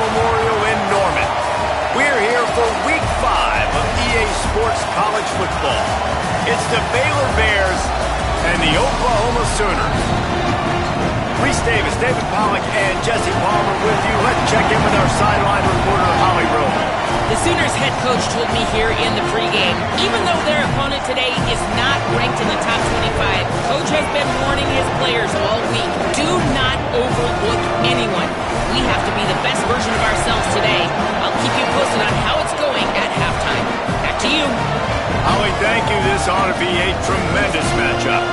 Memorial in Norman. We're here for Week 5 of EA Sports College Football. It's the Baylor Bears and the Oklahoma Sooners. Reese Davis, David Pollack, and Jesse Palmer with you. Let's check in with our sideline reporter, Holly Rowe. The Sooners head coach told me here in the pregame, even though their opponent today is not ranked in the top 25, coach has been warning his players all week, do not overlook anyone. We have to be the best version of ourselves today. I'll keep you posted on how it's going at halftime. Back to you. Holly, thank you. This ought to be a tremendous matchup.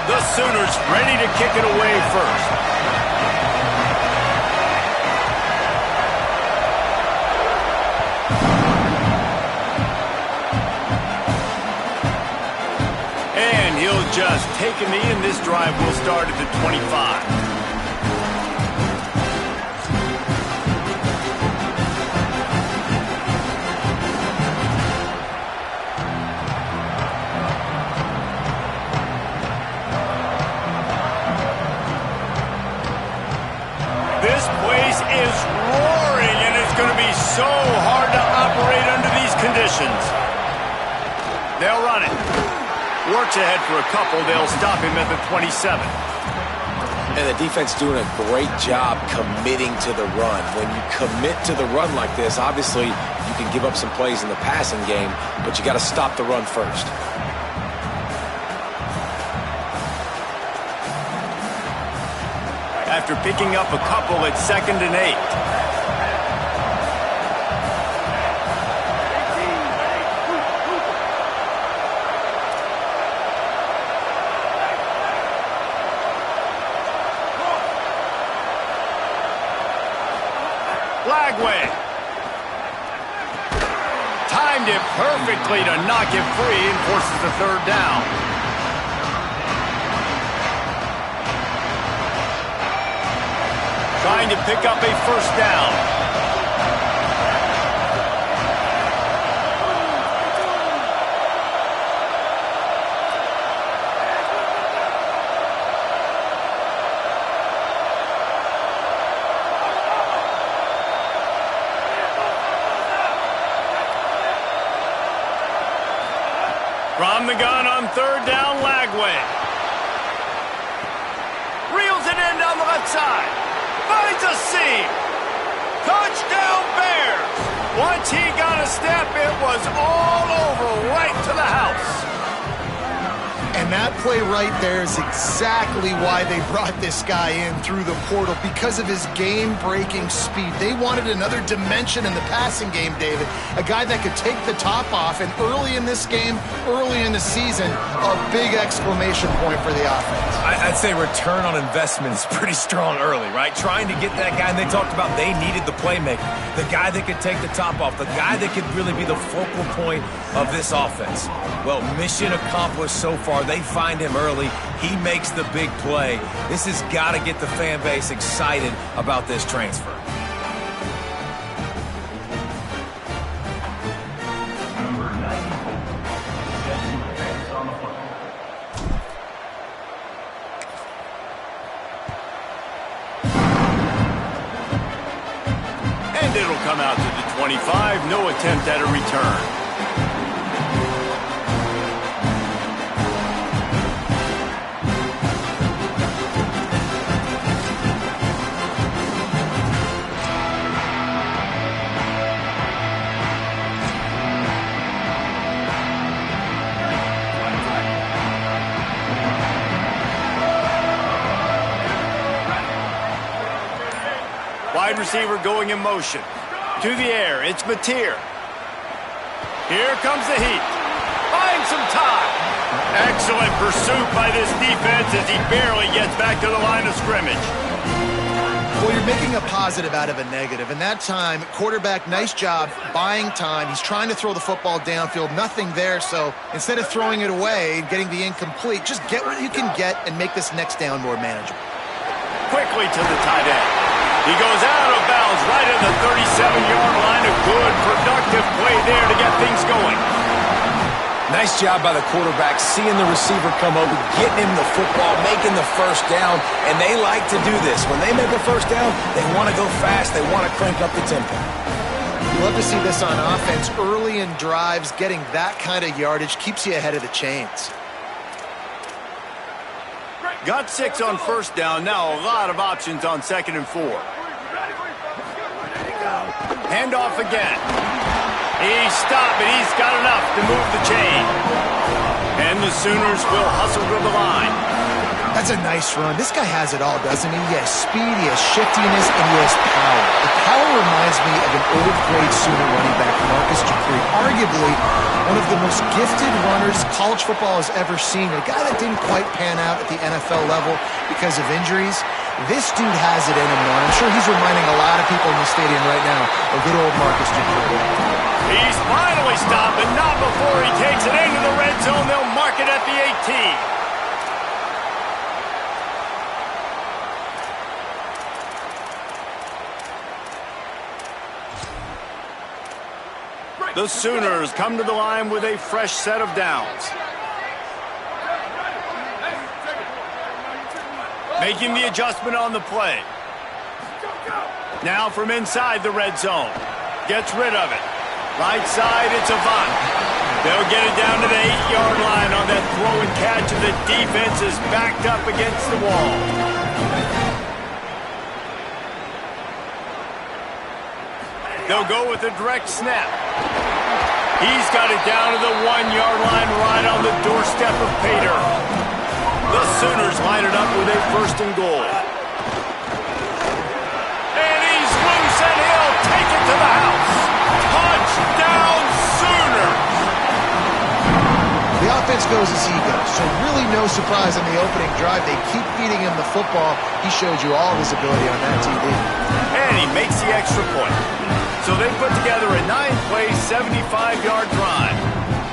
The Sooners ready to kick it away first. And he'll just take a knee, and this drive will start at the 25. This place is roaring, and it's going to be so hard to operate under these conditions. They'll run it. Works ahead for a couple. They'll stop him at the 27. And the defense doing a great job committing to the run. When you commit to the run like this, obviously you can give up some plays in the passing game, but you got to stop the run first. After picking up a couple at 2nd and 8. Flagway. Timed it perfectly to knock it free and forces the 3rd down. Trying to pick up a 1st down. From the gun on 3rd down, Lagway. Reels it in down the left side. Finds a seam. Touchdown Bears. Once he got a step, it was all over right to the house. And that play right there is exactly why they brought this guy in through the portal, because of his game-breaking speed. They wanted another dimension in the passing game, David. A guy that could take the top off, and early in this game, early in the season, a big exclamation point for the offense. I'd say return on investment is pretty strong early, right? Trying to get that guy, and they talked about they needed the playmaker, the guy that could take the top off, the guy that could really be the focal point of this offense. Well, mission accomplished so far. They find him early. He makes the big play. This has got to get the fan base excited about this transfer. And it'll come out to the 25. No attempt at a return. Wide receiver going in motion. To the air, it's Mateer. Here comes the heat. Finds some time. Excellent pursuit by this defense as he barely gets back to the line of scrimmage. Well, you're making a positive out of a negative. And that time, quarterback, nice job buying time. He's trying to throw the football downfield. Nothing there. So instead of throwing it away and getting the incomplete, just get what you can get and make this next down more manageable. quickly to the tight end. He goes out of bounds right at the 37-yard line. A good, productive play there to get things going. Nice job by the quarterback, seeing the receiver come over, getting him the football, making the first down, and they like to do this. When they make a first down, they want to go fast, they want to crank up the tempo. You love to see this on offense. Early in drives, getting that kind of yardage keeps you ahead of the chains. Got 6 on first down. Now a lot of options on 2nd and 4. Handoff again. He's stopped, and he's got enough to move the chain. And the Sooners will hustle to the line. That's a nice run. This guy has it all, doesn't he? He has speed, he has shiftiness, and he has power. The power reminds me of an old-grade Sooner running back, Marcus Dupree. Arguably one of the most gifted runners college football has ever seen. A guy that didn't quite pan out at the NFL level because of injuries. This dude has it in him now. I'm sure he's reminding a lot of people in the stadium right now of good old Marcus Dupree. He's finally stopped, but not before he takes it into the red zone. They'll mark it at the 18. The Sooners come to the line with a fresh set of downs. Making the adjustment on the play. Now from inside the red zone. Gets rid of it. Right side, it's Avant. They'll get it down to the 8-yard line on that throw and catch, and the defense is backed up against the wall. They'll go with a direct snap. He's got it down to the 1-yard line right on the doorstep of Pater. The Sooners line it up with a 1st and goal. And he's loose, and he'll take it to the house. Touchdown, Sooners! The offense goes as he goes, so really no surprise on the opening drive. They keep feeding him the football. He showed you all of his ability on that TV. And he makes the extra point. So they put together a 9-play, 75-yard drive.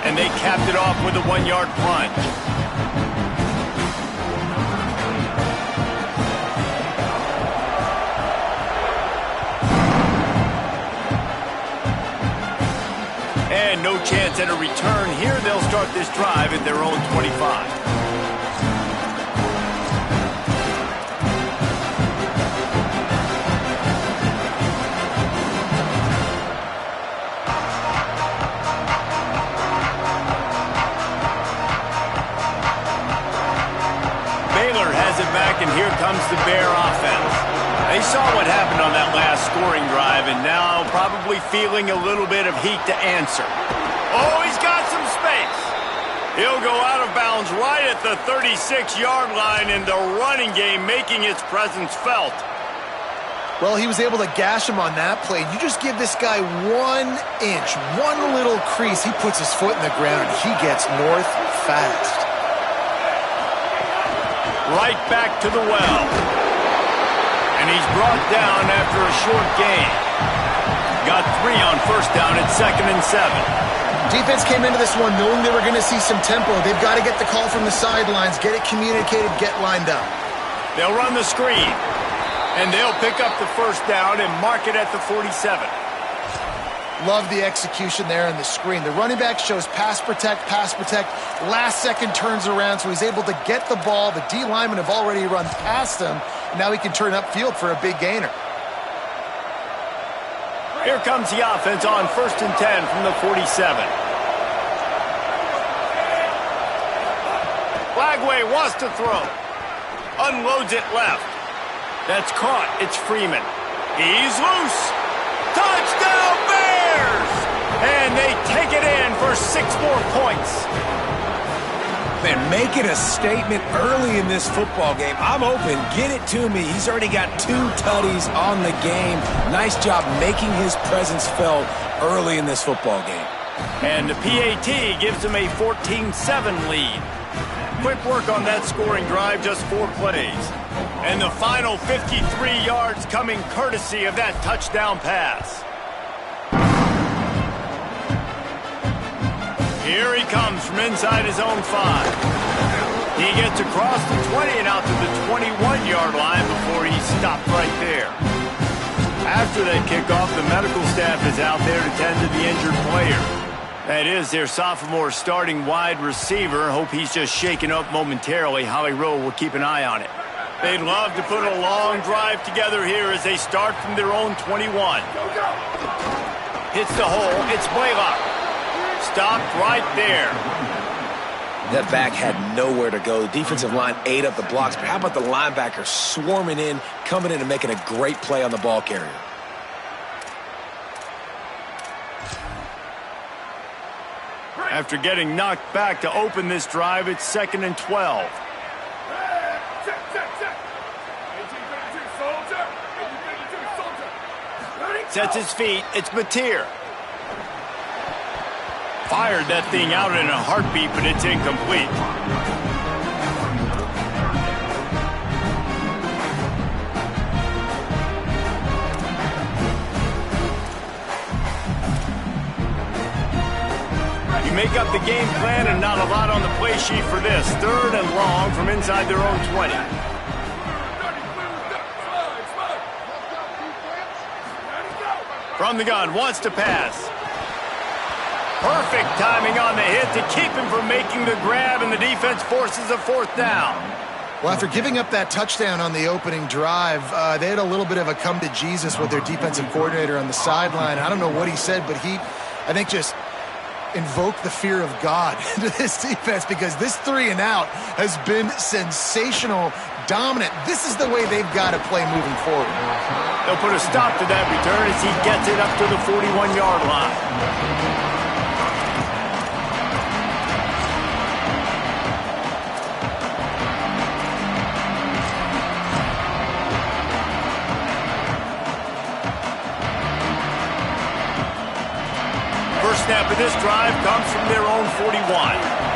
And they capped it off with a 1-yard plunge. And no chance at a return here. They'll start this drive at their own 25. Baylor has it back, and here comes the Bear offense. They saw what happened on that last scoring drive, and now probably feeling a little bit of heat to answer. Oh, he's got some space. He'll go out of bounds right at the 36-yard line, and the running game making its presence felt. Well, he was able to gash him on that play. You just give this guy 1 inch, one little crease, he puts his foot in the ground, and he gets north fast. Right back to the well. And he's brought down after a short gain. Got 3 on first down at 2nd and 7. Defense came into this one knowing they were going to see some tempo. They've got to get the call from the sidelines, get it communicated, get lined up. They'll run the screen. And they'll pick up the first down and mark it at the 47. Love the execution there on the screen. The running back shows pass protect, last second turns around, so he's able to get the ball. The D linemen have already run past him. Now he can turn upfield for a big gainer. Here comes the offense on 1st and 10 from the 47. Flagway wants to throw. Unloads it left. That's caught. It's Freeman. He's loose. Touchdown, Bears! And they take it in for 6 more points. Man, making a statement early in this football game. I'm open. Get it to me. He's already got 2 tutties on the game. Nice job making his presence felt early in this football game. And the PAT gives him a 14-7 lead. Quick work on that scoring drive, just 4 plays. And the final 53 yards coming courtesy of that touchdown pass. Here he comes from inside his own 5. He gets across the 20 and out to the 21-yard line before he stopped right there. After that kickoff, the medical staff is out there to tend to the injured player. That is their sophomore starting wide receiver. Hope he's just shaken up momentarily. Holly Rowe will keep an eye on it. They'd love to put a long drive together here as they start from their own 21. Hits the hole. It's Baylor. Stopped right there. That back had nowhere to go. The defensive line ate up the blocks, but how about the linebacker swarming in, coming in and making a great play on the ball carrier? After getting knocked back to open this drive, it's 2nd and 12. Sets his feet. It's Mateer. Fired that thing out in a heartbeat, but it's incomplete. You make up the game plan and not a lot on the play sheet for this. 3rd and long from inside their own 20. From the gun, wants to pass. Perfect timing on the hit to keep him from making the grab, and the defense forces a 4th down. Well, after giving up that touchdown on the opening drive, they had a little bit of a come to Jesus with their defensive coordinator on the sideline. I don't know what he said, but he, I think, just invoked the fear of God into this defense, because this 3 and out has been sensational, dominant. This is the way they've got to play moving forward. They'll put a stop to that return as he gets it up to the 41-yard line. First snap of this drive comes from their own 41.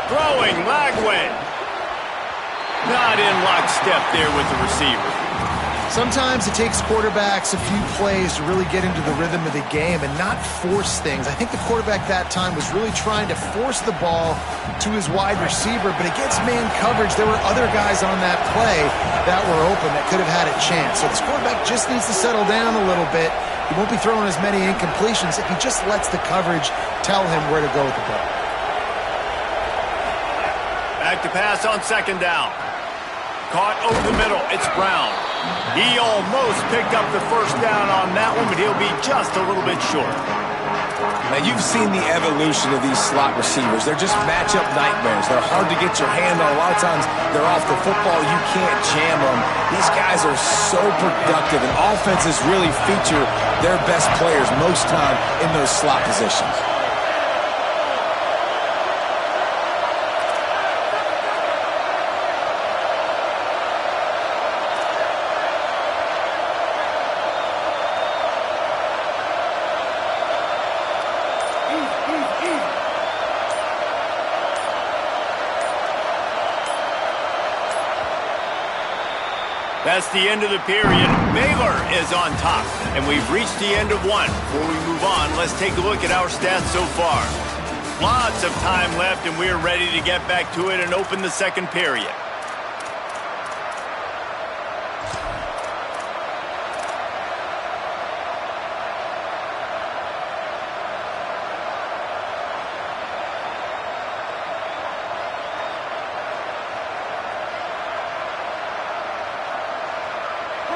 Throwing, Lagway. Not in lockstep there with the receiver. Sometimes it takes quarterbacks a few plays to really get into the rhythm of the game and not force things. I think the quarterback that time was really trying to force the ball to his wide receiver, but against man coverage, there were other guys on that play that were open that could have had a chance. So this quarterback just needs to settle down a little bit. He won't be throwing as many incompletions if he just lets the coverage tell him where to go with the ball. Back to pass on 2nd down. Caught over the middle. It's Brown. He almost picked up the 1st down on that one, but he'll be just a little bit short. Now, you've seen the evolution of these slot receivers. They're just matchup nightmares. They're hard to get your hand on. A lot of times, they're off the football. You can't jam them. These guys are so productive, and offenses really feature their best players most time in those slot positions. That's the end of the period. Baylor is on top, and we've reached the end of one. Before we move on, let's take a look at our stats so far. Lots of time left, and we're ready to get back to it and open the 2nd period.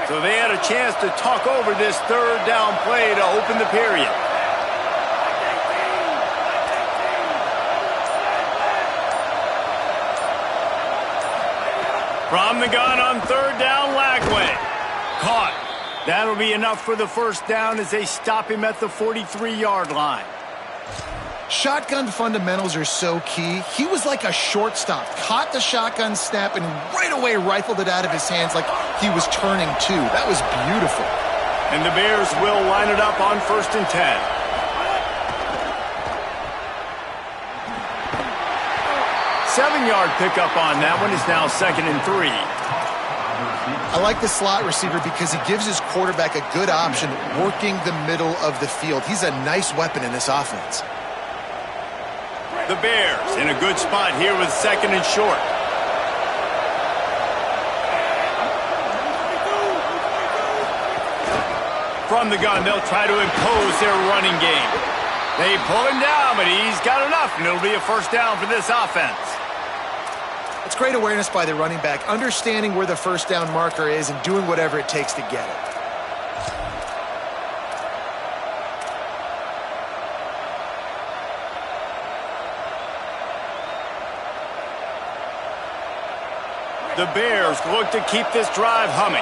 So they had a chance to talk over this 3rd down play to open the period. From the gun on 3rd down, Lagway. Caught. That'll be enough for the 1st down as they stop him at the 43-yard line. Shotgun fundamentals are so key. He was like a shortstop, caught the shotgun snap and right away rifled it out of his hands like he was turning two. That was beautiful. And the Bears will line it up on 1st and 10. Seven-yard pickup on that one is now 2nd and 3. I like the slot receiver because he gives his quarterback a good option working the middle of the field. He's a nice weapon in this offense. The Bears in a good spot here with 2nd and short. From the gun, they'll try to impose their running game. They pull him down, but he's got enough, and it'll be a first down for this offense. It's great awareness by the running back, understanding where the first down marker is and doing whatever it takes to get it. The Bears look to keep this drive humming.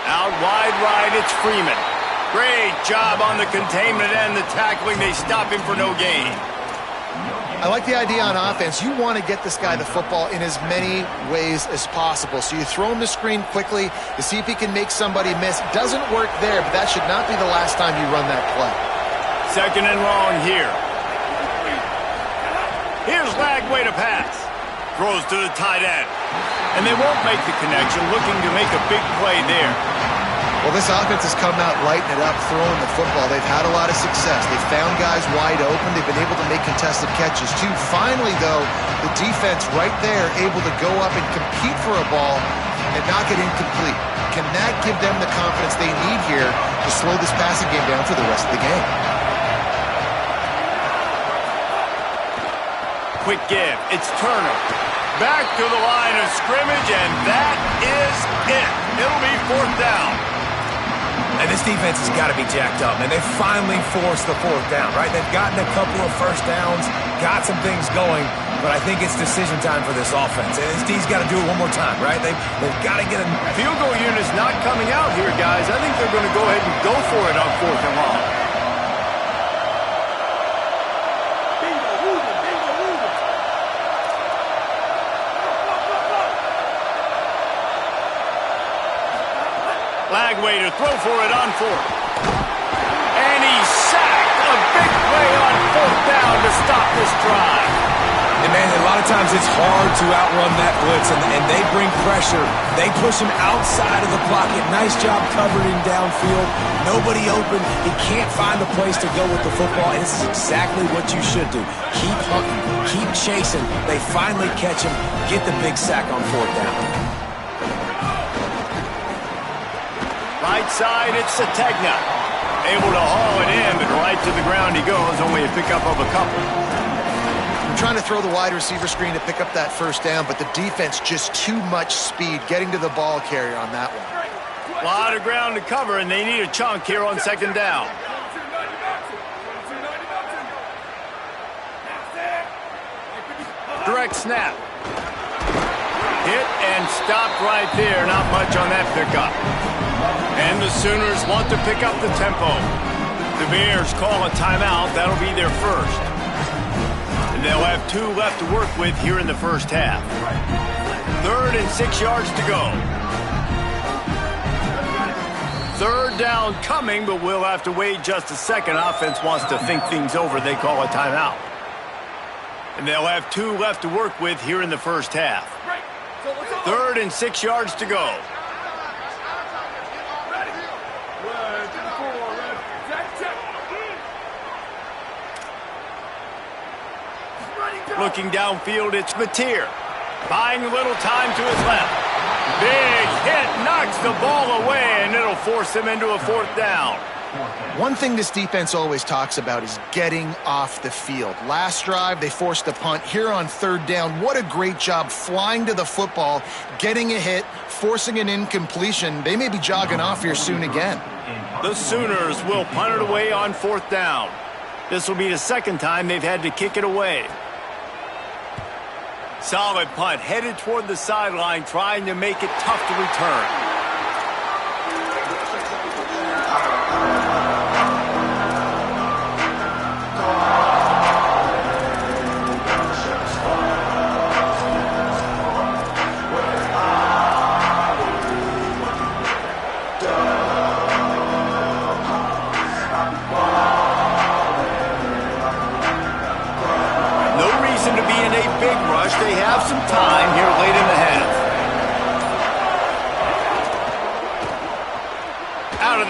Out wide right, it's Freeman. Great job on the containment and the tackling. They stop him for no gain. I like the idea on offense. You want to get this guy the football in as many ways as possible. So you throw him the screen quickly to see if he can make somebody miss. Doesn't work there, but that should not be the last time you run that play. 2nd and long here. Here's Lagway to pass. Throws to the tight end. And they won't make the connection, looking to make a big play there. Well, this offense has come out lighting it up, throwing the football. They've had a lot of success. They've found guys wide open. They've been able to make contested catches, too. Finally, though, the defense right there able to go up and compete for a ball and knock it incomplete. Can that give them the confidence they need here to slow this passing game down for the rest of the game? Quick give. It's Turner. Back to the line of scrimmage, and that is it. It'll be 4th down. And this defense has got to be jacked up, and they finally forced the 4th down, right? They've gotten a couple of first downs, got some things going, but I think it's decision time for this offense. And this D's got to do it one more time, right? They've got to get a field goal unit's not coming out here, guys. I think they're going to go ahead and go for it on 4th and long. Lagway to throw for it on 4th. And he's sacked. A big play on 4th down to stop this drive. And, man, a lot of times it's hard to outrun that blitz, and they bring pressure. They push him outside of the pocket. Nice job covering downfield. Nobody open. He can't find a place to go with the football, and this is exactly what you should do. Keep hunting. Keep chasing. They finally catch him. Get the big sack on 4th down. Right side, it's Sategna. Able to haul it in, but right to the ground he goes. Only a pickup of a couple. I'm trying to throw the wide receiver screen to pick up that first down, but the defense just too much speed getting to the ball carrier on that one. A lot of ground to cover, and they need a chunk here on 2nd down. Direct snap. Hit and stopped right there. Not much on that pickup. And the Sooners want to pick up the tempo. The Bears call a timeout. That'll be their first. And they'll have 2 left to work with here in the first half. 3rd and 6 yards to go. 3rd down coming, but we'll have to wait just a second. Offense wants to think things over. They call a timeout. And they'll have 2 left to work with here in the first half. 3rd and 6 yards to go. Looking downfield, it's Mateer. Buying a little time to his left. Big hit, knocks the ball away, and it'll force him into a 4th down. One thing this defense always talks about is getting off the field. Last drive, they forced a punt. Here on 3rd down, what a great job flying to the football, getting a hit, forcing an incompletion. They may be jogging off here soon again. The Sooners will punt it away on 4th down. This will be the 2nd time they've had to kick it away. Solid punt, headed toward the sideline, trying to make it tough to return.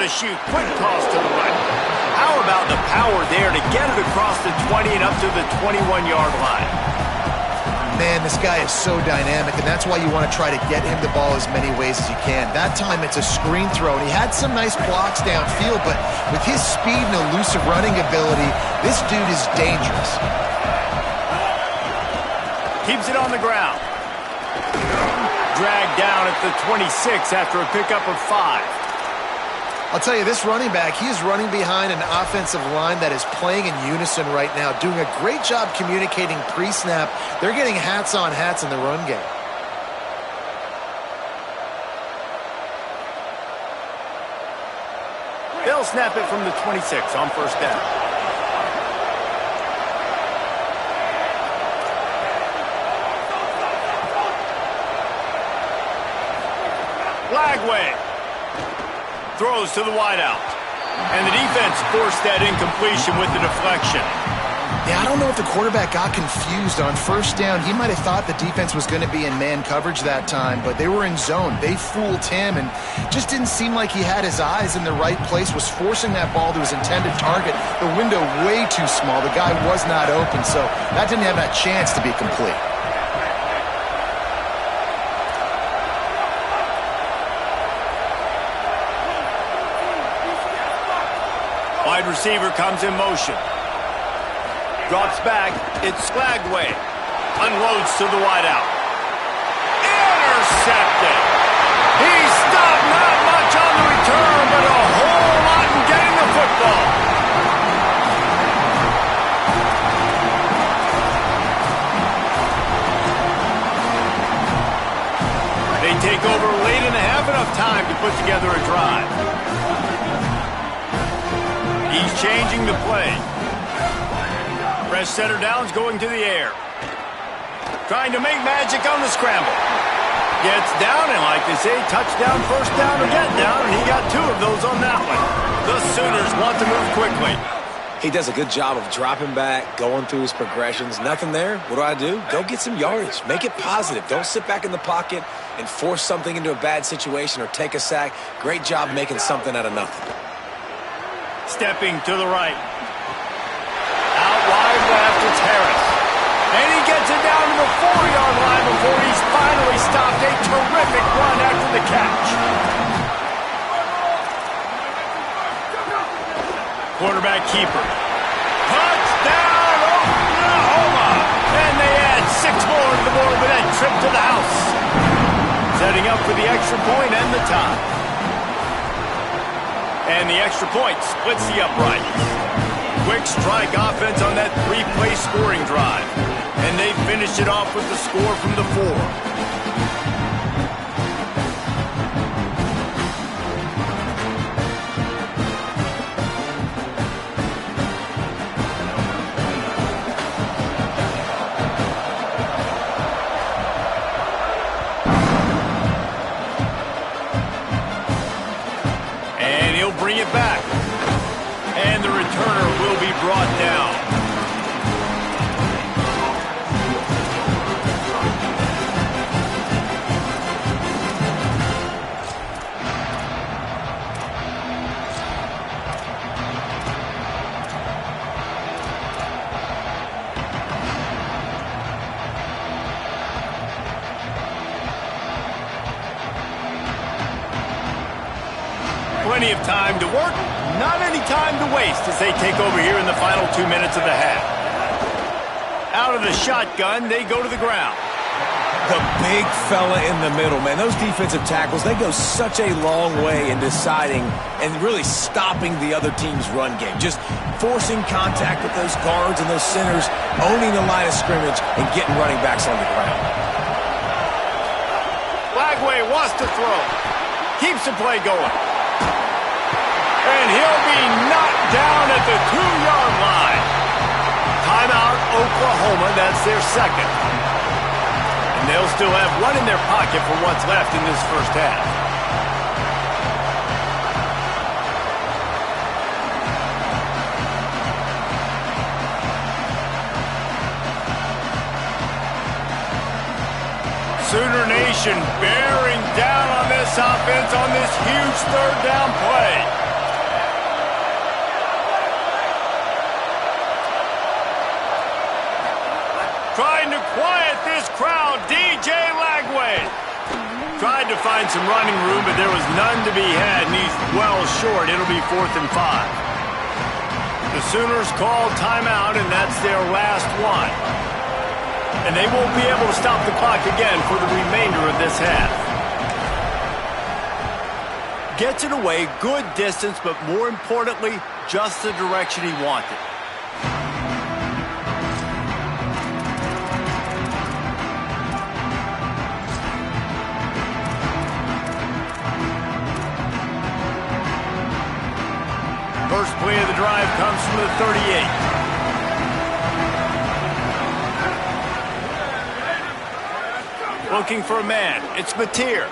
to shoot. Quick toss to the right. How about the power there to get it across the 20 and up to the 21-yard line? Man, this guy is so dynamic, and that's why you want to try to get him the ball as many ways as you can. That time, it's a screen throw, and he had some nice blocks downfield, but with his speed and elusive running ability, this dude is dangerous. Keeps it on the ground. Dragged down at the 26 after a pickup of 5. I'll tell you, this running back, he is running behind an offensive line that is playing in unison right now, doing a great job communicating pre-snap. They're getting hats on hats in the run game. They'll snap it from the 26 on first down. Flagway. Throws to the wideout. And the defense forced that incompletion with the deflection. Yeah, I don't know if the quarterback got confused on first down. He might have thought the defense was going to be in man coverage that time, but they were in zone. They fooled him and just didn't seem like he had his eyes in the right place, was forcing that ball to his intended target. The window way too small. The guy was not open, so that didn't have that chance to be complete. Wide receiver comes in motion. Drops back. It's Flagway. Unloads to the wideout. Intercepted. He stopped not much on the return, but a whole lot in getting the football. They take over late in the half, enough time to put together a drive. He's changing the play. Fresh center downs going to the air. Trying to make magic on the scramble. Gets down, and like they say, touchdown, first down, or get down, and he got 2 of those on that one. The Sooners want to move quickly. He does a good job of dropping back, going through his progressions. Nothing there. What do? Go get some yardage. Make it positive. Don't sit back in the pocket and force something into a bad situation or take a sack. Great job making something out of nothing. Stepping to the right. Out wide left, it's Harris. And he gets it down to the 4-yard line before he's finally stopped. A terrific run after the catch. Quarterback keeper. Touchdown, Oklahoma! And they add 6 more to the board with that trip to the house. Setting up for the extra point and the tie. And the extra point splits the uprights. Quick strike offense on that 3-play scoring drive. And they finish it off with the score from the 4. Bring it back. And the returner will be brought down. Plenty of time to work, not any time to waste as they take over here in the final 2 minutes of the half. Out of the shotgun, they go to the ground. The big fella in the middle, man. Those defensive tackles, they go such a long way in deciding and really stopping the other team's run game. Just forcing contact with those guards and those centers, owning the line of scrimmage, and getting running backs on the ground. Flagway wants to throw. Keeps the play going. And he'll be knocked down at the 2-yard line. Timeout, Oklahoma. That's their second. And they'll still have one in their pocket for what's left in this first half. Sooner Nation bearing down on this offense on this huge third down play. crowd, DJ Lagway. Tried to find some running room, but there was none to be had, and he's well short. It'll be 4th and 5. The Sooners call timeout, and that's their last one. And they won't be able to stop the clock again for the remainder of this half. Gets it away, good distance, but more importantly, just the direction he wanted. First play of the drive comes from the 38. Looking for a man. It's Mateer.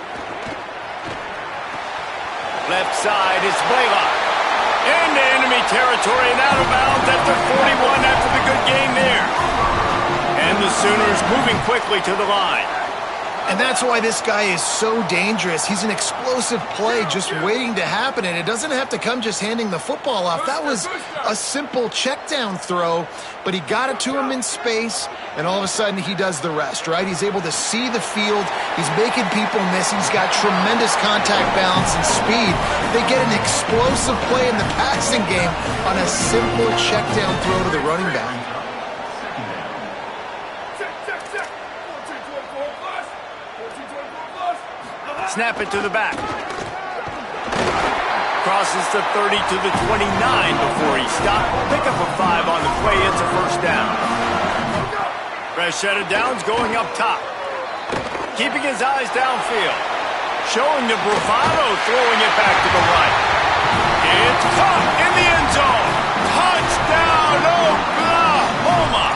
Left side is Baylor. Into enemy territory and out of bounds at the 41 after the good game there. And the Sooners moving quickly to the line. And that's why this guy is so dangerous. He's an explosive play just waiting to happen, and it doesn't have to come just handing the football off. That was a simple check-down throw, but he got it to him in space, and all of a sudden he does the rest, right? He's able to see the field. He's making people miss. He's got tremendous contact balance and speed. They get an explosive play in the passing game on a simple check-down throw to the running back. Snap it to the back. Crosses the 30 to the 29 before he stopped. Pick up a 5 on the play. It's a first down. Fresh set of downs going up top. Keeping his eyes downfield. Showing the bravado, throwing it back to the right. It's caught in the end zone. Touchdown, Oklahoma.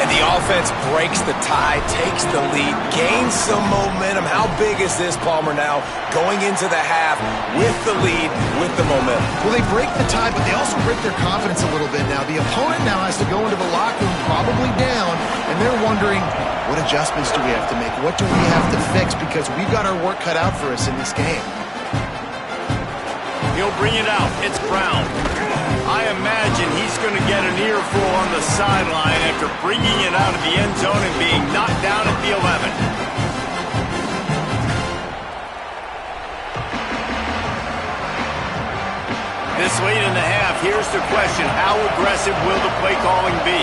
And the offense breaks the tie, takes the lead, gains some momentum. How big is this, Palmer, now going into the half with the lead, with the momentum? Well, they break the tie, but they also break their confidence a little bit now. The opponent now has to go into the locker room probably down, and they're wondering, what adjustments do we have to make? What do we have to fix? Because we've got our work cut out for us in this game. He'll bring it out. It's Brown. I imagine he's going to get an earful on the sideline after bringing it out of the end zone and being knocked down at the 11. This late in the half, here's the question. How aggressive will the play calling be?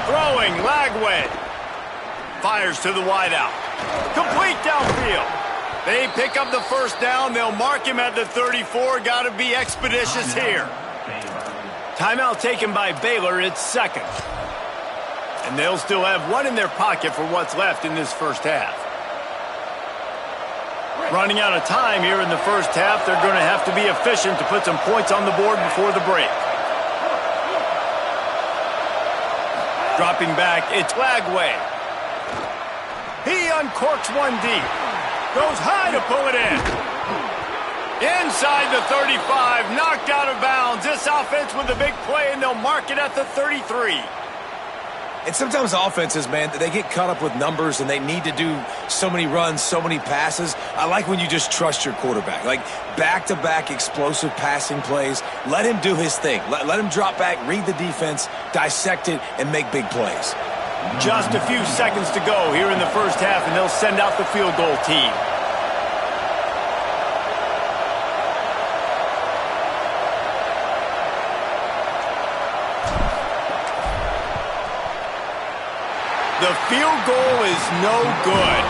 Throwing, Lagway. Fires to the wideout. Complete downfield. They pick up the first down. They'll mark him at the 34. Got to be expeditious here. Timeout taken by Baylor. It's second. And they'll still have one in their pocket for what's left in this first half. Running out of time here in the first half. They're going to have to be efficient to put some points on the board before the break. Dropping back, it's Lagway. He uncorks one deep. Goes high to pull it in. Inside the 35, knocked out of bounds. This offense with a big play, and they'll mark it at the 33. And sometimes offenses, man, they get caught up with numbers and they need to do so many runs, so many passes. I like when you just trust your quarterback. Like back-to-back explosive passing plays. Let him do his thing. Let him drop back, read the defense, dissect it, and make big plays. Just a few seconds to go here in the first half, and they'll send out the field goal team. The field goal is no good,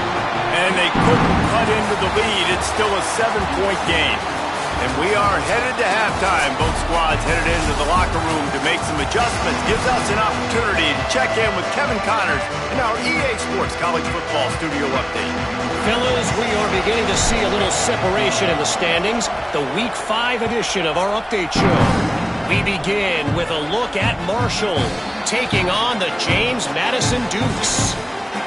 and they couldn't cut into the lead. It's still a 7-point game. And we are headed to halftime. Both squads headed into the locker room to make some adjustments. Gives us an opportunity to check in with Kevin Connors in our EA Sports College Football Studio Update. Fellas, we are beginning to see a little separation in the standings. The Week 5 edition of our update show. We begin with a look at Marshall taking on the James Madison Dukes.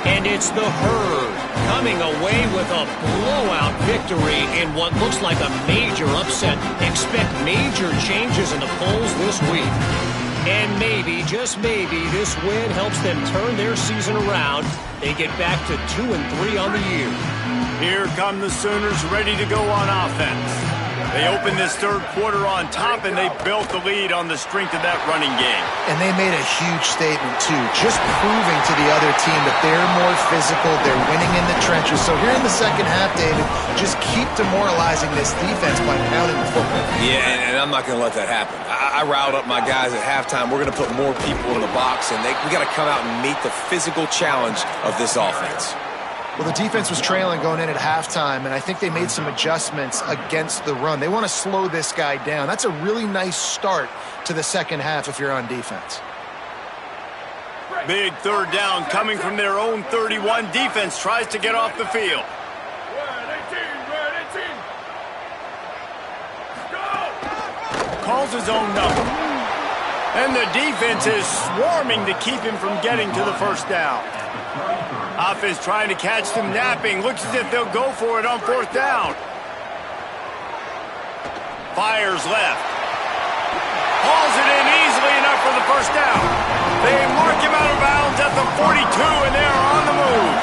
And it's the Herd coming away with a blowout victory in what looks like a major upset. Expect major changes in the polls this week. And maybe, just maybe, this win helps them turn their season around. They get back to 2-3 on the year. Here come the Sooners ready to go on offense. They opened this third quarter on top, and they built the lead on the strength of that running game. And they made a huge statement, too, just proving to the other team that they're more physical, they're winning in the trenches. So here in the second half, David, just keep demoralizing this defense by pounding the football. Yeah, and I'm not going to let that happen. I riled up my guys at halftime. We're going to put more people in the box, and we got to come out and meet the physical challenge of this offense. Well, the defense was trailing going in at halftime, and I think they made some adjustments against the run. They want to slow this guy down. That's a really nice start to the second half if you're on defense. Big third down coming from their own 31. Defense tries to get off the field. Calls his own number. And the defense is swarming to keep him from getting to the first down. Offense trying to catch them napping. Looks as if they'll go for it on fourth down. Fires left. Hauls it in easily enough for the first down. They mark him out of bounds at the 42, and they are on the move.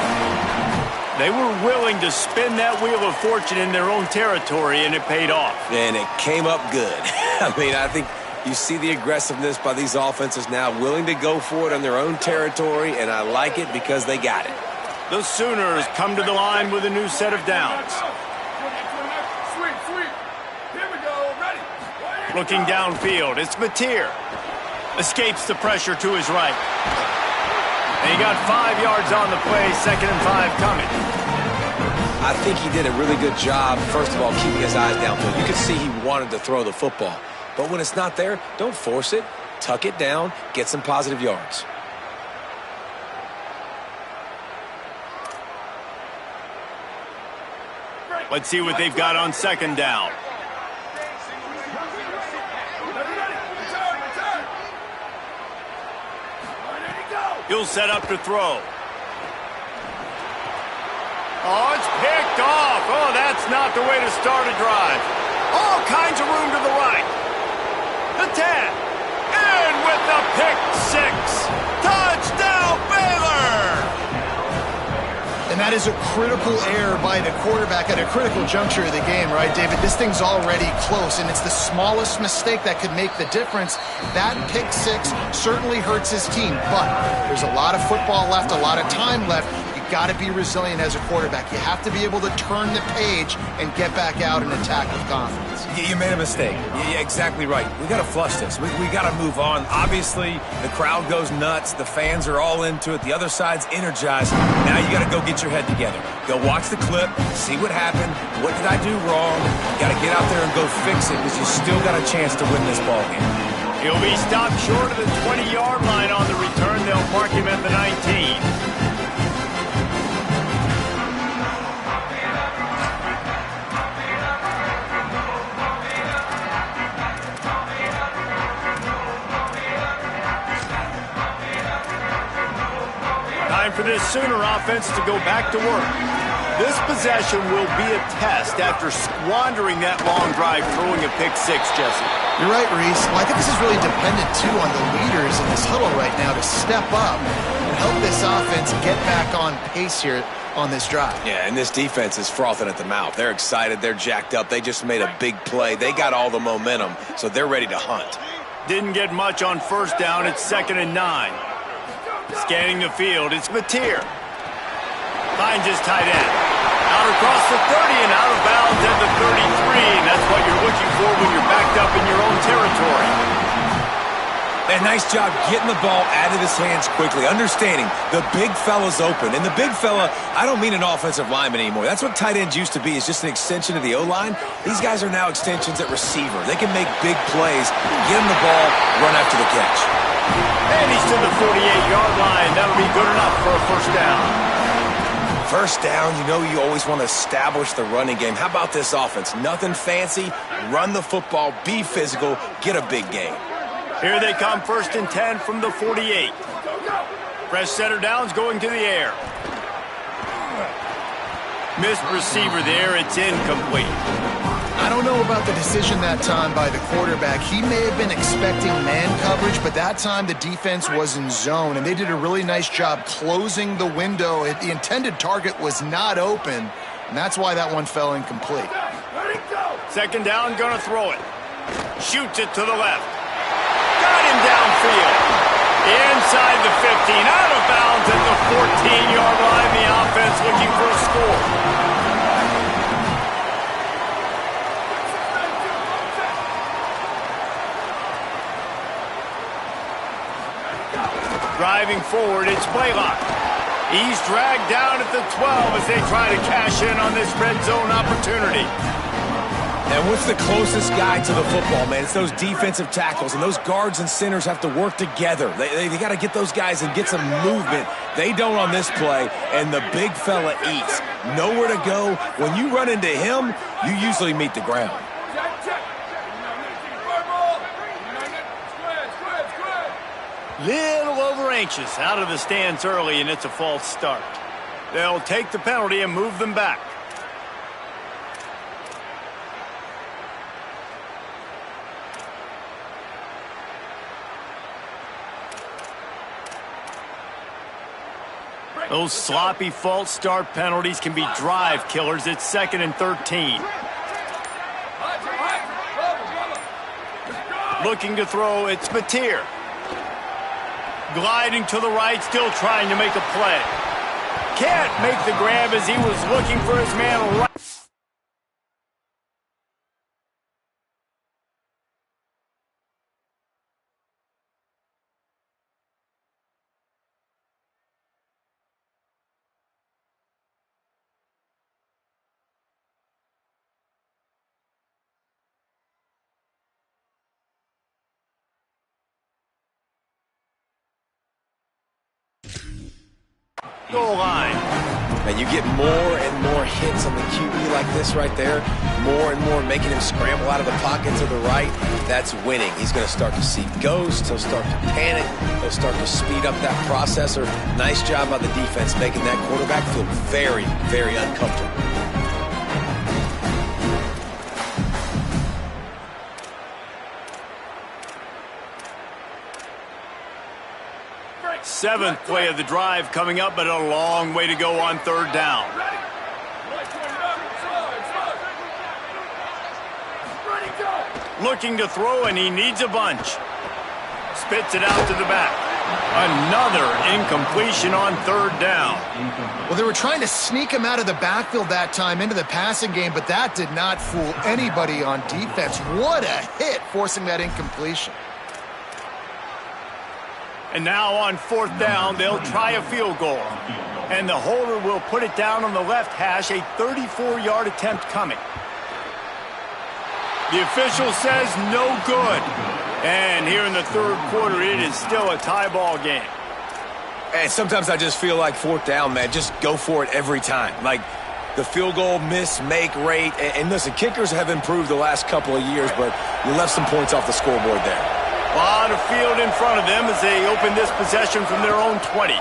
They were willing to spin that wheel of fortune in their own territory, and it paid off. And it came up good. I mean, I think you see the aggressiveness by these offenses now, willing to go for it on their own territory, and I like it because they got it. The Sooners come to the line with a new set of downs. Looking downfield, it's Mateer. Escapes the pressure to his right. And he got 5 yards on the play, 2nd and 5 coming. I think he did a really good job, first of all, keeping his eyes downfield. You could see he wanted to throw the football. But when it's not there, don't force it. Tuck it down, get some positive yards. Let's see what they've got on 2nd down. He'll set up to throw. Oh, it's picked off. Oh, that's not the way to start a drive. All kinds of room to the right. The 10. And with the pick 6. Touchdown, Baylor! And that is a critical error by the quarterback at a critical juncture of the game, right, David? This thing's already close, and it's the smallest mistake that could make the difference. That pick 6 certainly hurts his team, but there's a lot of football left, a lot of time left. Got to be resilient as a quarterback. You have to be able to turn the page and get back out and attack with confidence. You made a mistake. Yeah, exactly right. We got to flush this. We got to move on. Obviously, the crowd goes nuts. The fans are all into it. The other side's energized. Now you got to go get your head together. Go watch the clip, see what happened. What did I do wrong? Got to get out there and go fix it because you still got a chance to win this ball game. He'll be stopped short of the 20-yard line on the return. They'll mark him at the 19. Time for this Sooner offense to go back to work. This possession will be a test after squandering that long drive throwing a pick 6, Jesse. You're right, Reese. Well, I think this is really dependent, too, on the leaders in this huddle right now to step up and help this offense get back on pace here on this drive. Yeah, and this defense is frothing at the mouth. They're excited. They're jacked up. They just made a big play. They got all the momentum, so they're ready to hunt. Didn't get much on first down. It's 2nd and 9. Scanning the field, it's Mateer. Finds his tight end. Out across the 30 and out of bounds at the 33. And that's what you're looking for when you're backed up in your own territory. And nice job getting the ball out of his hands quickly, understanding the big fella's open. And the big fella, I don't mean an offensive lineman anymore. That's what tight ends used to be, is just an extension of the O-line. These guys are now extensions at receiver. They can make big plays, get him the ball, run after the catch. And he's to the 48-yard line. That'll be good enough for a first down. First down, you know you always want to establish the running game. How about this offense? Nothing fancy. Run the football, be physical, get a big gain. Here they come, 1st and 10 from the 48. Fresh center downs going to the air. Missed receiver there. It's incomplete. I don't know about the decision that time by the quarterback. He may have been expecting man coverage, but that time the defense was in zone, and they did a really nice job closing the window. The intended target was not open, and that's why that one fell incomplete. Second down, gonna throw it. Shoots it to the left. Got him downfield. Inside the 15, out of bounds at the 14-yard line. The offense looking for a score. Driving forward, it's Baylor. He's dragged down at the 12 as they try to cash in on this red zone opportunity. And what's the closest guy to the football, man? It's those defensive tackles, and those guards and centers have to work together. They got to get those guys and get some movement. They don't on this play, and the big fella eats. Nowhere to go. When you run into him, you usually meet the ground. Little over anxious, out of the stands early, and it's a false start. They'll take the penalty and move them back. Those sloppy false start penalties can be drive killers. It's 2nd and 13. Looking to throw, it's Mateer. Gliding to the right, still trying to make a play. Can't make the grab as he was looking for his man right. Goal line. And you get more and more hits on the QB like this right there. More and more making him scramble out of the pocket to the right. That's winning. He's going to start to see ghosts. He'll start to panic. He'll start to speed up that processor. Nice job by the defense making that quarterback feel very, very uncomfortable. Seventh play of the drive coming up, but a long way to go on third down. Looking to throw, and he needs a bunch. Spits it out to the back. Another incompletion on third down. Well, they were trying to sneak him out of the backfield that time into the passing game, but that did not fool anybody on defense. What a hit, forcing that incompletion. And now on fourth down, they'll try a field goal. And the holder will put it down on the left hash, a 34-yard attempt coming. The official says no good. And here in the third quarter, it is still a tie ball game. And sometimes I just feel like fourth down, man, just go for it every time. Like the field goal miss-make rate. And listen, kickers have improved the last couple of years, but you left some points off the scoreboard there. A lot of field in front of them as they open this possession from their own 20.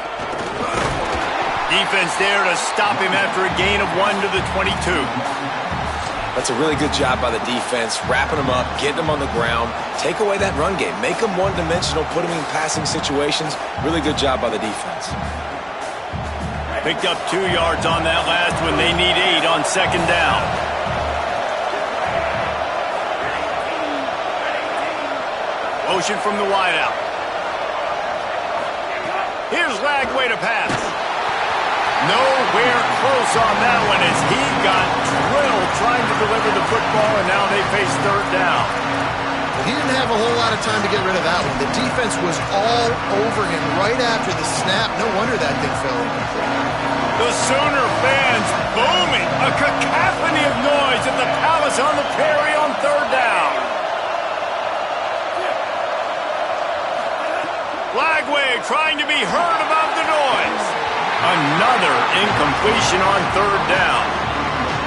Defense there to stop him after a gain of 1 to the 22. That's a really good job by the defense, wrapping them up, getting them on the ground, take away that run game, make them one-dimensional, put them in passing situations. Really good job by the defense. Picked up 2 yards on that last one. They need 8 on second down. Motion from the wideout. Here's Lagway to pass. Nowhere close on that one as he got drilled trying to deliver the football, and now they face third down. He didn't have a whole lot of time to get rid of that one. The defense was all over him right after the snap. No wonder that thing fell incomplete. The Sooner fans booming. A cacophony of noise at the Palace on the Prairie on third down. Lagway trying to be heard above the noise. Another incompletion on third down.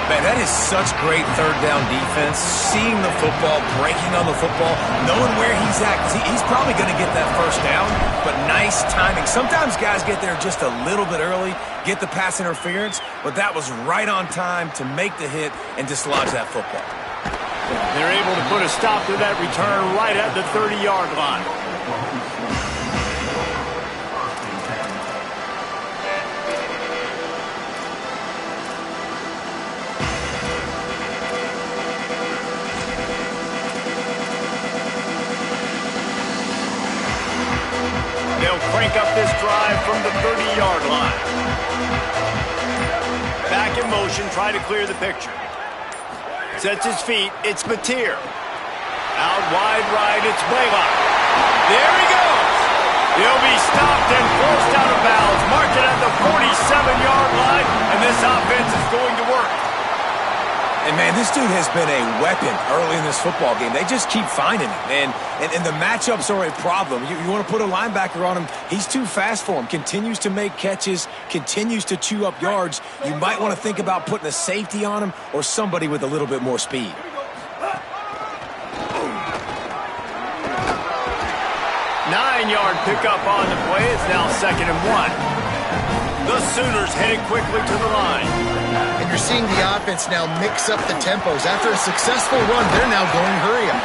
Man, that is such great third down defense. Seeing the football, breaking on the football, knowing where he's at. Because he's probably going to get that first down, but nice timing. Sometimes guys get there just a little bit early, get the pass interference, but that was right on time to make the hit and dislodge that football. They're able to put a stop to that return right at the 30-yard line. try to clear the picture. Sets his feet. It's Mateer. Out wide right, it's Baylor. There he goes. He'll be stopped and forced out of bounds. Marked it at the 47-yard line, and this offense is going to work. And, man, this dude has been a weapon early in this football game. They just keep finding him, and the matchups are a problem. You want to put a linebacker on him, he's too fast for him. Continues to make catches, continues to chew up yards. You might want to think about putting a safety on him or somebody with a little bit more speed. Nine-yard pickup on the play. It's now 2nd and 1. The Sooners headed quickly to the line. And you're seeing the offense now mix up the tempos. After a successful run, they're now going hurry up.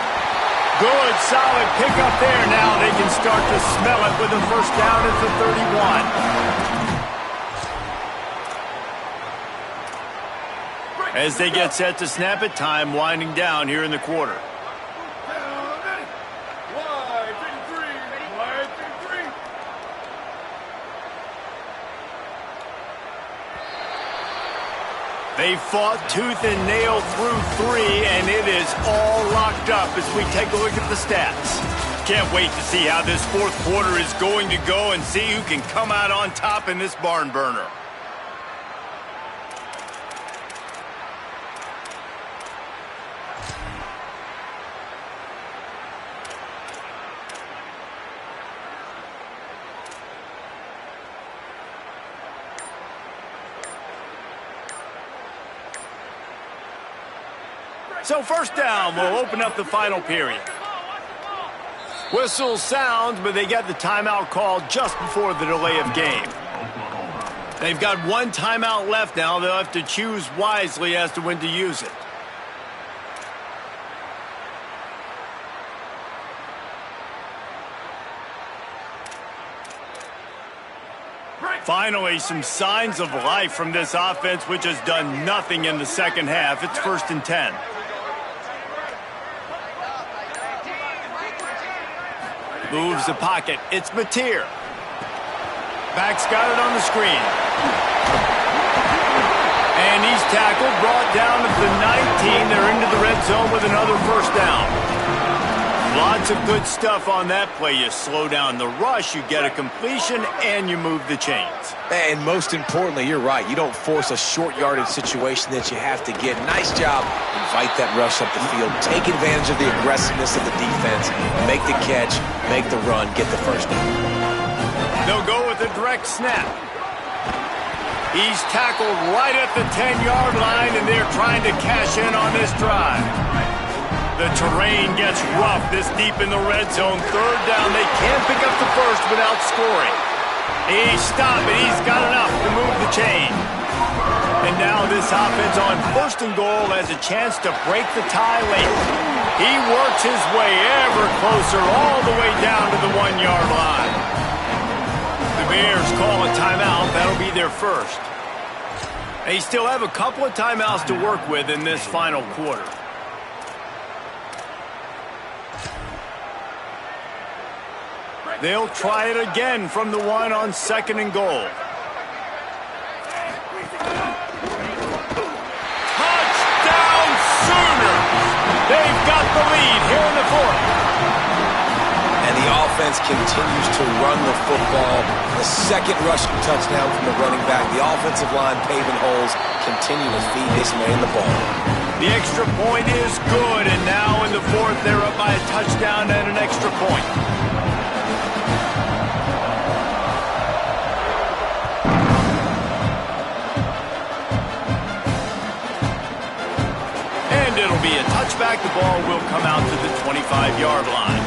Good, solid pickup there. Now they can start to smell it with a first down at the 31. As they get set to snap it, time winding down here in the quarter. They fought tooth and nail through 3, and it is all locked up as we take a look at the stats. Can't wait to see how this fourth quarter is going to go and see who can come out on top in this barn burner. So first down will open up the final period. Whistle sounds, but they get the timeout called just before the delay of game. They've got one timeout left now. They'll have to choose wisely as to when to use it. Finally, some signs of life from this offense, which has done nothing in the second half. It's 1st and 10. Moves the pocket. It's Mateer. Back's got it on the screen. And he's tackled, brought down at the 19. They're into the red zone with another first down. Lots of good stuff on that play. You slow down the rush, you get a completion, and you move the chains. And most importantly, you're right. You don't force a short yardage situation that you have to get. Nice job. Invite that rush up the field. Take advantage of the aggressiveness of the defense. Make the catch, make the run, get the first down. They'll go with a direct snap. He's tackled right at the 10-yard line, and they're trying to cash in on this drive. The terrain gets rough this deep in the red zone. Third down, they can't pick up the first without scoring. He's stopping. He's got enough to move the chain. And now this offense on 1st and goal has a chance to break the tie late. He works his way ever closer all the way down to the 1-yard line. The Bears call a timeout. That'll be their first. They still have a couple of timeouts to work with in this final quarter. They'll try it again from the 1 on 2nd and goal. Touchdown Sooners! They've got the lead here in the 4th. And the offense continues to run the football. The second rushing touchdown from the running back. The offensive line paving holes. Continue to feed this man the ball. The extra point is good, and now in the 4th, they're up by a touchdown and an extra point. It'll be a touchback. The ball will come out to the 25-yard line.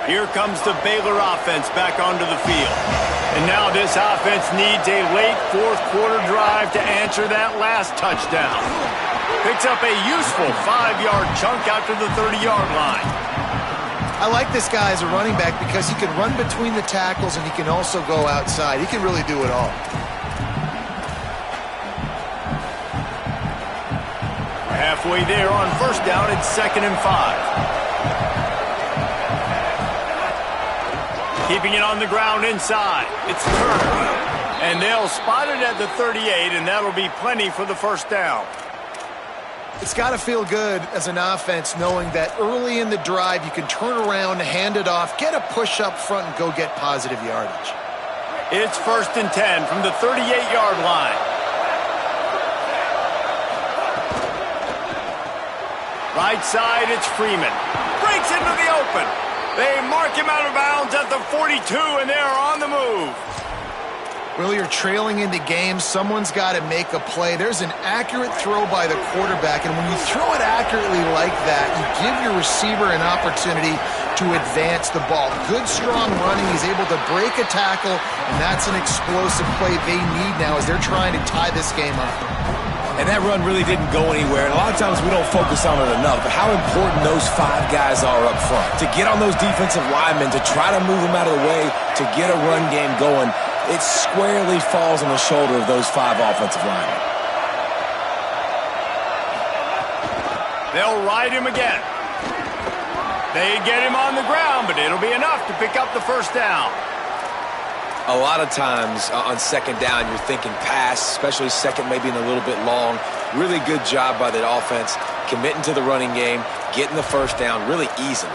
Here comes the Baylor offense back onto the field. And now this offense needs a late 4th quarter drive to answer that last touchdown. Picks up a useful 5-yard chunk out to the 30-yard line. I like this guy as a running back because he can run between the tackles and he can also go outside. He can really do it all. Halfway there on first down, it's 2nd and 5. Keeping it on the ground inside. It's Turner. And they'll spot it at the 38, and that'll be plenty for the first down. It's got to feel good as an offense knowing that early in the drive you can turn around, hand it off, get a push up front, and go get positive yardage. It's 1st and 10 from the 38-yard line. Right side, it's Freeman. Breaks into the open. They mark him out of bounds at the 42, and they're on the move. Well, you're trailing in the game. Someone's got to make a play. There's an accurate throw by the quarterback, and when you throw it accurately like that, you give your receiver an opportunity to advance the ball. Good, strong running. He's able to break a tackle, and that's an explosive play they need now as they're trying to tie this game up. And that run really didn't go anywhere. And a lot of times we don't focus on it enough, but how important those 5 guys are up front. To get on those defensive linemen, to try to move them out of the way, to get a run game going, it squarely falls on the shoulder of those 5 offensive linemen. They'll ride him again. They get him on the ground, but it'll be enough to pick up the first down. A lot of times on second down, you're thinking pass, especially second maybe in a little bit long. Really good job by the offense, committing to the running game, getting the first down really easily.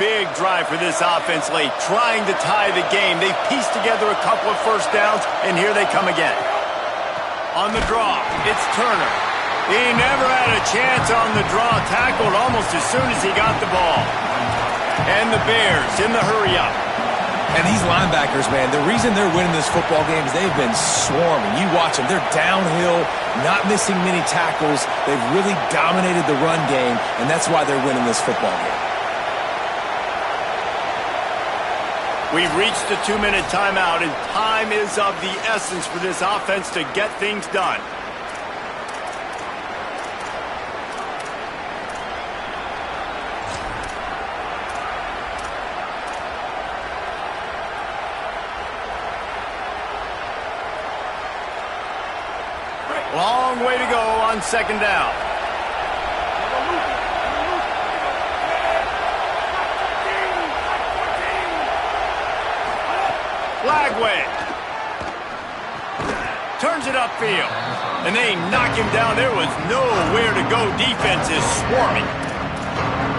Big drive for this offense late, trying to tie the game. They pieced together a couple of first downs, and here they come again. On the draw, it's Turner. He never had a chance on the draw, tackled almost as soon as he got the ball. And the Bears in the hurry-up. And these linebackers, man, the reason they're winning this football game is they've been swarming. You watch them. They're downhill, not missing many tackles. They've really dominated the run game, and that's why they're winning this football game. We've reached the 2-minute timeout, and time is of the essence for this offense to get things done. Long way to go on second down. Lagway turns it upfield, and they knock him down. There was nowhere to go. Defense is swarming.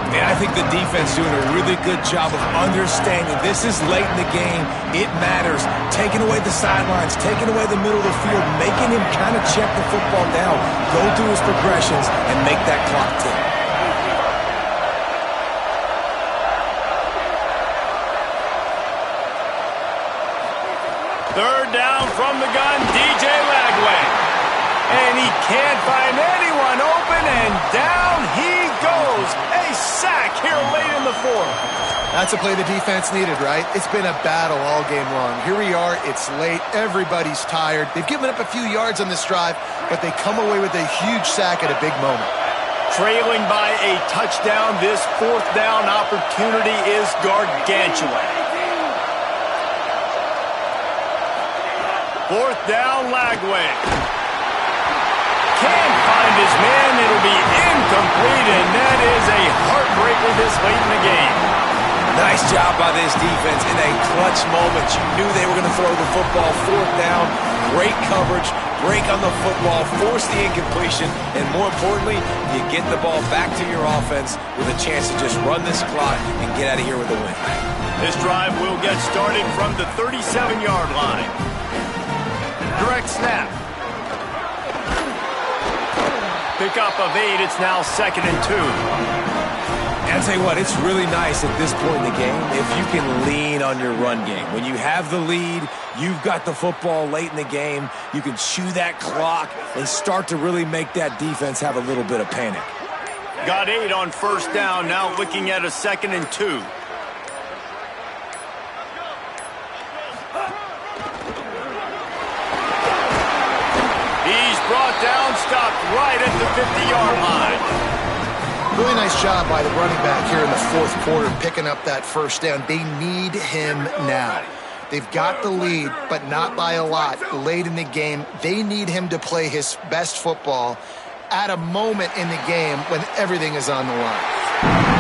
And I think the defense doing a really good job of understanding this is late in the game. It matters. Taking away the sidelines, taking away the middle of the field, making him kind of check the football down, go through his progressions, and make that clock tick. Third down from the gun, DJ Lagway. And he can't find anyone open, and down he goes. A sack here late in the fourth. That's a play the defense needed, right? It's been a battle all game long. Here we are. It's late. Everybody's tired. They've given up a few yards on this drive, but they come away with a huge sack at a big moment. Trailing by a touchdown, this fourth down opportunity is gargantuan. Fourth down, Lagway. Can't find his man. It'll be incomplete, and that is a heartbreaker this late in the game. Nice job by this defense in a clutch moment. You knew they were going to throw the football. Fourth down, great coverage, break on the football, force the incompletion, and more importantly, you get the ball back to your offense with a chance to just run this clock and get out of here with a win. This drive will get started from the 37-yard line. Direct snap. Pickup of 8. It's now 2nd and 2. And I'll tell you what, it's really nice at this point in the game if you can lean on your run game. When you have the lead, you've got the football late in the game, you can chew that clock and start to really make that defense have a little bit of panic. Got 8 on first down, now looking at a 2nd and 2. He's brought down, stopped right at the 50-yard line. Really nice job by the running back here in the fourth quarter, picking up that first down. They need him now. They've got the lead, but not by a lot late in the game. They need him to play his best football, at a moment in the game when everything is on the line.